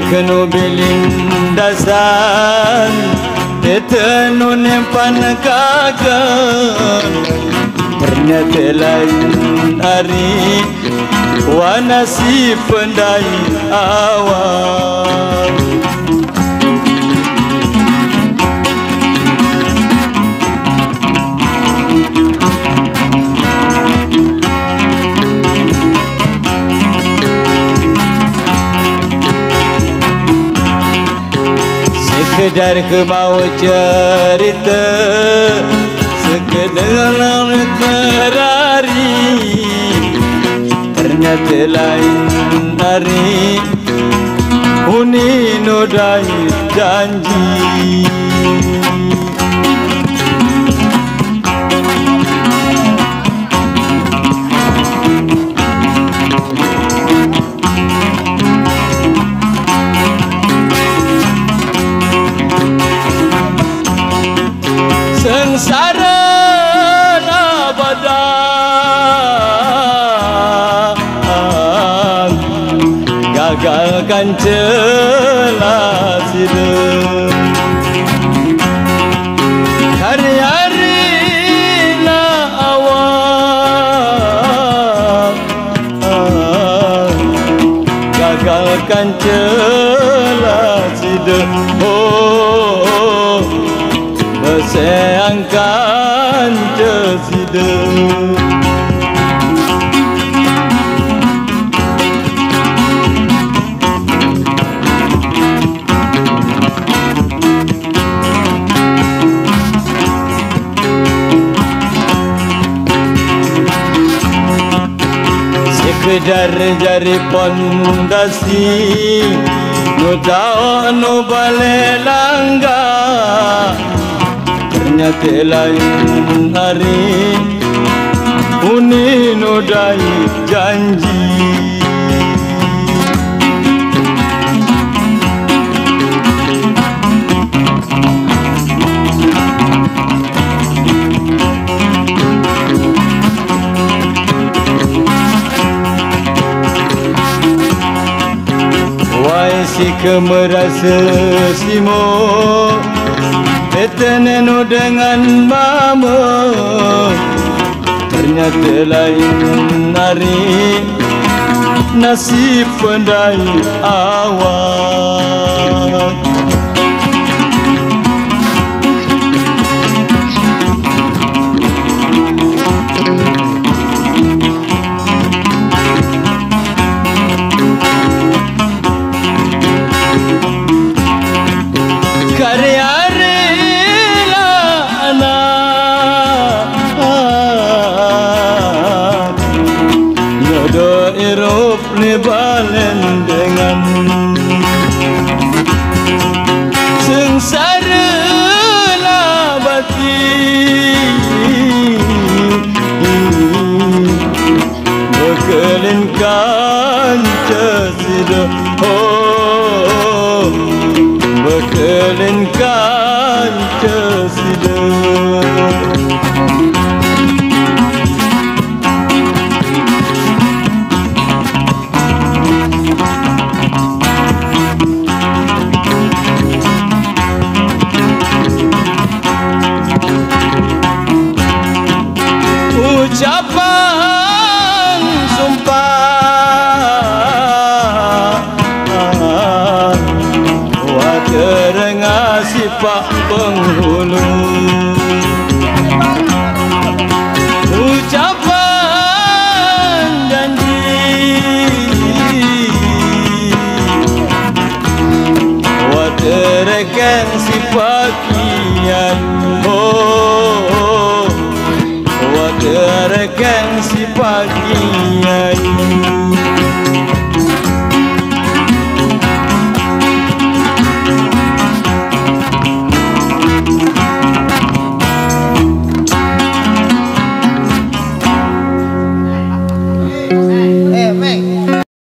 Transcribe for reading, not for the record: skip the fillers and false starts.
Kenu bilindasan Tetenun empan kagan Ternyata lain hari Wanasi pendai awal Sekedar ke mau cerita Sekedar terari Ternyata lain hari Huni nodai janji Sengsara abadan Gagalkan celah hidup Hari-hari lah awal Gagalkan celah hidup Sayangkan jesidah Sekedar jari pondasi Nu tau nu bale langga Ternyata lain hari Huni nodai janji Wai si kemerasa simo Etenenu dengan mama Ternyata lain hari Nasib pendai awal Hirup ni balen dengan sengsara lah batin Bekelinkan cesidah Bekelinkan cesidah Ucapan sumpah Waterengah sifat penghulu Ucapan janji Waterengah sifat kian Waterengah sifat kian